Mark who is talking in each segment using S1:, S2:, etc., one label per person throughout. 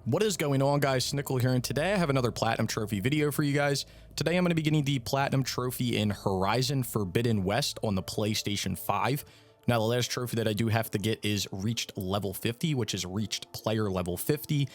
S1: What is going on, guys? Snickel here, and today I have another Platinum Trophy video for you guys. Today I'm going to be getting the Platinum Trophy in Horizon Forbidden West on the PlayStation 5. Now, the last trophy that I do have to get is Reached Level 50, which is Reached Player Level 50.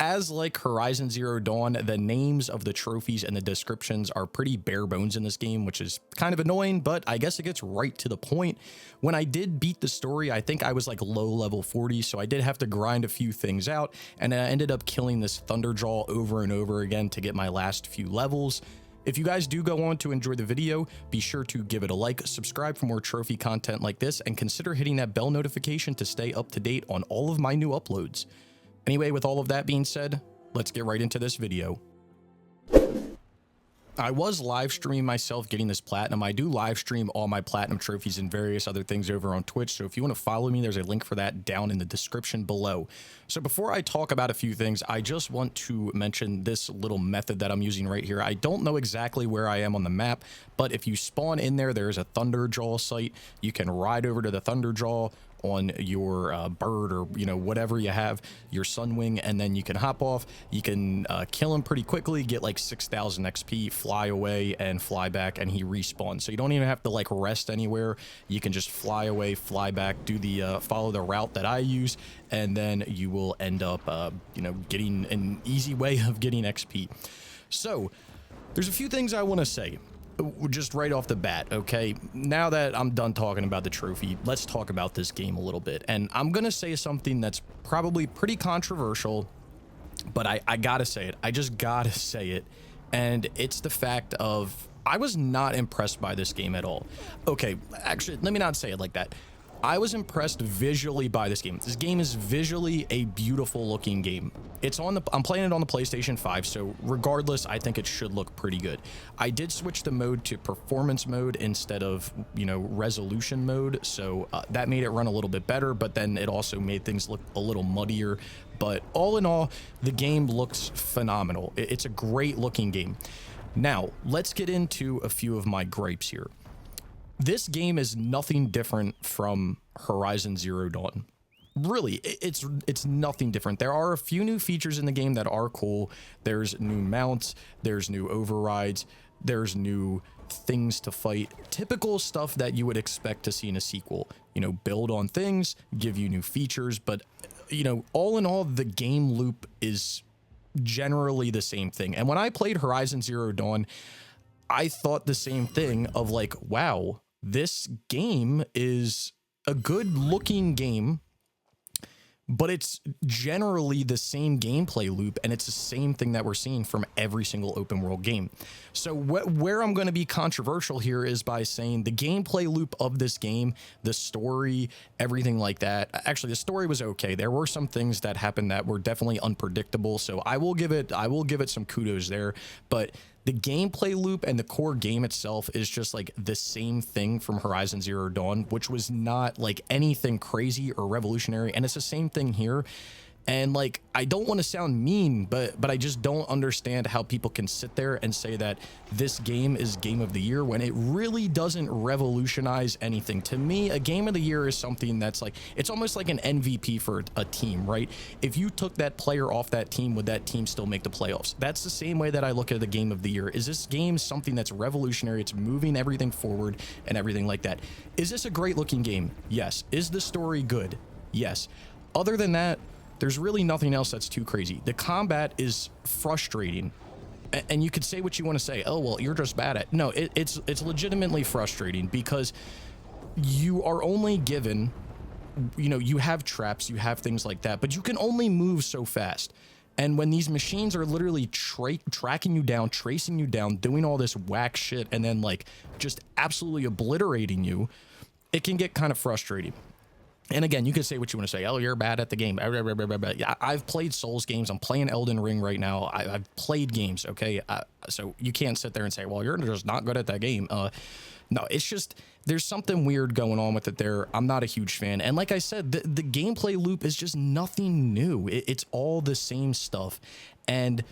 S1: As like Horizon Zero Dawn, the names of the trophies and the descriptions are pretty bare bones in this game, which is kind of annoying, but I guess it gets right to the point. When I did beat the story, I think I was like low level 40, so I did have to grind a few things out, and I ended up killing this Thunderjaw over and over again to get my last few levels. If you guys do go on to enjoy the video, be sure to give it a like, subscribe for more trophy content like this, and consider hitting that bell notification to stay up to date on all of my new uploads. Anyway, with all of that being said, let's get right into this video. I was live streaming myself getting this platinum. I do live stream all my platinum trophies and various other things over on Twitch. So if you want to follow me, there's a link for that down in the description below. So before I talk about a few things, I just want to mention this little method that I'm using right here. I don't know exactly where I am on the map, but if you spawn in there, there's a Thunderjaw site. You can ride over to the Thunderjaw on your bird, or whatever you have, your Sunwing, and then you can hop off. You can kill him pretty quickly, get like 6,000 XP, fly away and fly back, and he respawns. So you don't even have to like rest anywhere. You can just fly away, fly back, do the follow the route that I use, and then you will end up getting an easy way of getting XP. So there's a few things I want to say just right off the bat. Okay, now that I'm done talking about the trophy, let's talk about this game a little bit. And I'm gonna say something that's probably pretty controversial, but I gotta say it. I just gotta say it. And it's the fact of I was not impressed by this game at all. Okay, actually, let me not say it like that. I was impressed visually by this game. This game is visually a beautiful looking game. I'm playing it on the PlayStation 5, so regardless, I think it should look pretty good. I did switch the mode to performance mode instead of, resolution mode, so that made it run a little bit better, but then it also made things look a little muddier. But all in all, the game looks phenomenal. It's a great looking game. Now, let's get into a few of my gripes here. This game is nothing different from Horizon Zero Dawn. Really, it's nothing different. There are a few new features in the game that are cool. There's new mounts, there's new overrides, there's new things to fight. Typical stuff that you would expect to see in a sequel. Build on things, give you new features, but all in all, the game loop is generally the same thing. And when I played Horizon Zero Dawn, I thought the same thing of like, wow, this game is a good looking game, but it's generally the same gameplay loop, and it's the same thing that we're seeing from every single open world game. So where I'm going to be controversial here is by saying the gameplay loop of this game, the story, everything like that. Actually, the story was okay. There were some things that happened that were definitely unpredictable, so I will give it some kudos there, but the gameplay loop and the core game itself is just like the same thing from Horizon Zero Dawn, which was not like anything crazy or revolutionary. And it's the same thing here. And like, I don't want to sound mean, but I just don't understand how people can sit there and say that this game is game of the year when it really doesn't revolutionize anything. To me, a game of the year is something that's like, it's almost like an MVP for a team, right? If you took that player off that team, would that team still make the playoffs? That's the same way that I look at the game of the year. Is this game something that's revolutionary? It's moving everything forward and everything like that. Is this a great looking game? Yes. Is the story good? Yes. Other than that, there's really nothing else that's too crazy. The combat is frustrating, and you could say what you want to say. Oh, well, you're just bad at. No, it's legitimately frustrating because you are only given, you have traps, you have things like that, but you can only move so fast. And when these machines are literally tracking you down, tracing you down, doing all this whack shit, and then like just absolutely obliterating you, it can get kind of frustrating. And again, you can say what you want to say. Oh, you're bad at the game. Yeah, I've played Souls games. I'm playing Elden Ring right now. I've played games, okay? So you can't sit there and say, well, you're just not good at that game. No, it's just there's something weird going on with it there. I'm not a huge fan. And like I said, the gameplay loop is just nothing new. It's all the same stuff. And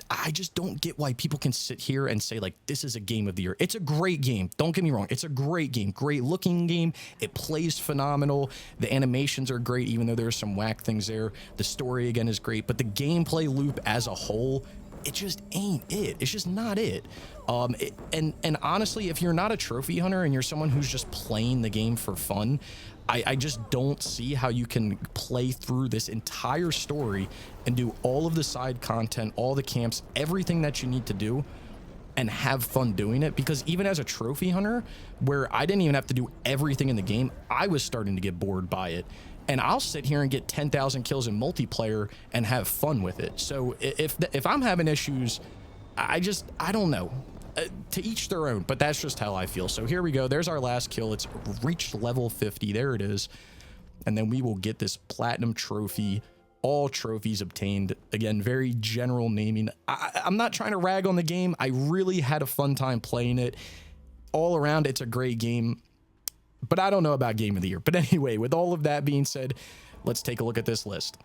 S1: I just don't get why people can sit here and say, like, this is a game of the year. It's a great game. Don't get me wrong. It's a great game. Great looking game. It plays phenomenal. The animations are great, even though there's some whack things there. The story, again, is great. But the gameplay loop as a whole, it just ain't it. It's just not it. And honestly, if you're not a trophy hunter and you're someone who's just playing the game for fun, I just don't see how you can play through this entire story and do all of the side content, all the camps, everything that you need to do, and have fun doing it. Because even as a trophy hunter, where I didn't even have to do everything in the game, I was starting to get bored by it. And I'll sit here and get 10,000 kills in multiplayer and have fun with it. So if I'm having issues, I don't know. To each their own, but that's just how I feel. So here we go. There's our last kill. It's reached level 50. There it is. And then we will get this platinum trophy. All trophies obtained. Again, very general naming. I'm not trying to rag on the game. I really had a fun time playing it. All around, it's a great game. But I don't know about game of the year. But anyway, with all of that being said, let's take a look at this list.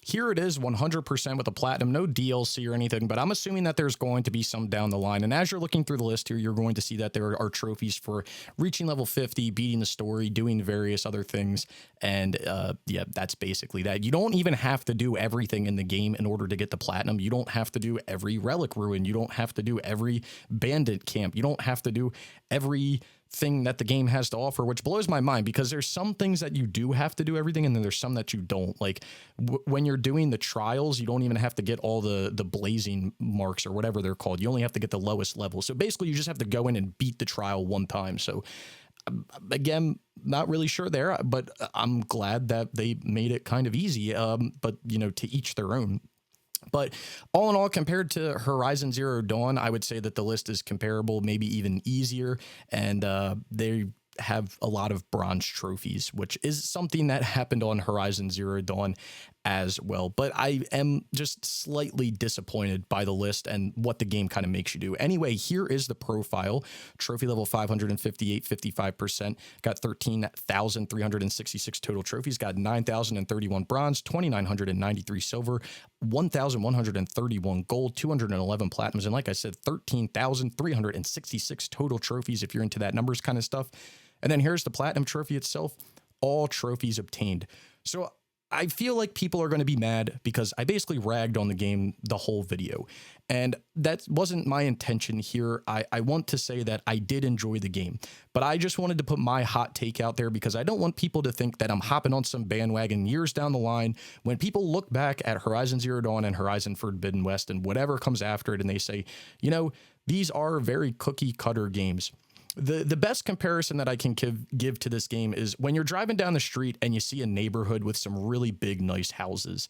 S1: Here it is, 100% with a platinum, no DLC or anything, but I'm assuming that there's going to be some down the line. And as you're looking through the list here, you're going to see that there are trophies for reaching level 50, beating the story, doing various other things. And yeah, that's basically that. You don't even have to do everything in the game in order to get the platinum. You don't have to do every relic ruin. You don't have to do every bandit camp. You don't have to do every thing that the game has to offer, which blows my mind, because there's some things that you do have to do everything, and then there's some that you don't. Like when you're doing the trials, you don't even have to get all the blazing marks or whatever they're called. You only have to get the lowest level. So basically you just have to go in and beat the trial one time. So again, not really sure there, but I'm glad that they made it kind of easy. But you know, to each their own. But all in all, compared to Horizon Zero Dawn, I would say that the list is comparable, maybe even easier. And they have a lot of bronze trophies, which is something that happened on Horizon Zero Dawn as well. But I am just slightly disappointed by the list and what the game kind of makes you do. Anyway, here is the profile. Trophy level 558, 55%. Got 13,366 total trophies. Got 9,031 bronze, 2,993 silver, 1,131 gold, 211 platinums, and like I said, 13,366 total trophies if you're into that numbers kind of stuff. And then here's the platinum trophy itself. All trophies obtained. So I feel like people are going to be mad because I basically ragged on the game the whole video. And that wasn't my intention here. I want to say that I did enjoy the game, but I just wanted to put my hot take out there because I don't want people to think that I'm hopping on some bandwagon years down the line when people look back at Horizon Zero Dawn and Horizon Forbidden West and whatever comes after it and they say, you know, these are very cookie cutter games. The best comparison that I can give to this game is when you're driving down the street and you see a neighborhood with some really big, nice houses.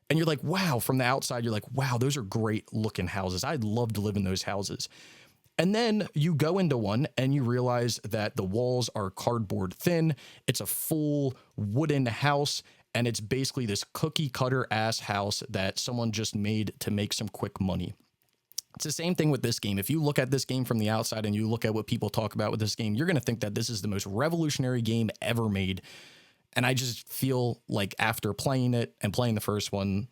S1: And you're like, wow, from the outside, you're like, wow, those are great looking houses. I'd love to live in those houses. And then you go into one and you realize that the walls are cardboard thin. It's a full wooden house. And it's basically this cookie cutter ass house that someone just made to make some quick money. It's the same thing with this game. If you look at this game from the outside and you look at what people talk about with this game, you're going to think that this is the most revolutionary game ever made. And I just feel like after playing it and playing the first one,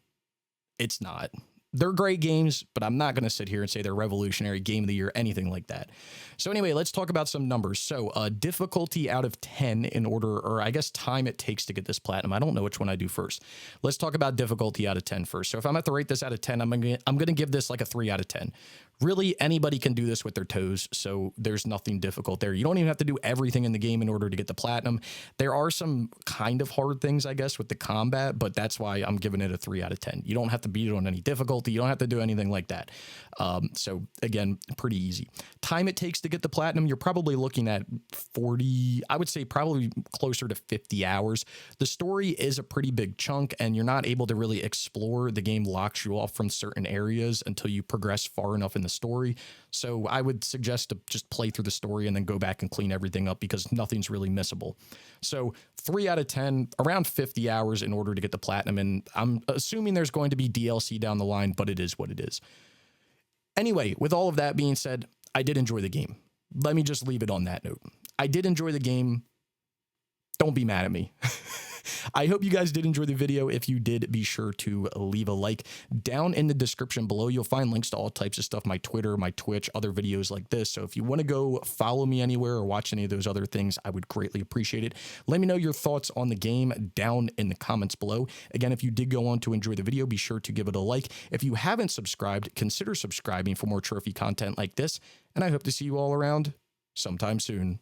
S1: it's not. They're great games, but I'm not going to sit here and say they're revolutionary, game of the year, anything like that. So anyway, let's talk about some numbers. So difficulty out of 10 in order, or I guess time it takes to get this platinum. I don't know which one I do first. Let's talk about difficulty out of 10 first. So if I'm at to rate this out of 10, I'm going to give this like a 3 out of 10. Really, anybody can do this with their toes, so there's nothing difficult there. You don't even have to do everything in the game in order to get the platinum. There are some kind of hard things, I guess, with the combat, but that's why I'm giving it a 3 out of 10. You don't have to beat it on any difficulty. You don't have to do anything like that. So again, pretty easy. Time it takes to get the platinum, you're probably looking at 40, I would say probably closer to 50 hours. The story is a pretty big chunk, and you're not able to really explore. The game locks you off from certain areas until you progress far enough in the story. So I would suggest to just play through the story and then go back and clean everything up because nothing's really missable. So 3 out of 10, around 50 hours in order to get the platinum. And I'm assuming there's going to be DLC down the line, but it is what it is. Anyway, with all of that being said, I did enjoy the game. Let me just leave it on that note. I did enjoy the game. Don't be mad at me. I hope you guys did enjoy the video. If you did, be sure to leave a like. Down in the description below, you'll find links to all types of stuff, my Twitter, my Twitch, other videos like this. So if you want to go follow me anywhere or watch any of those other things, I would greatly appreciate it. Let me know your thoughts on the game down in the comments below. Again, if you did go on to enjoy the video, be sure to give it a like. If you haven't subscribed, consider subscribing for more trophy content like this. And I hope to see you all around sometime soon.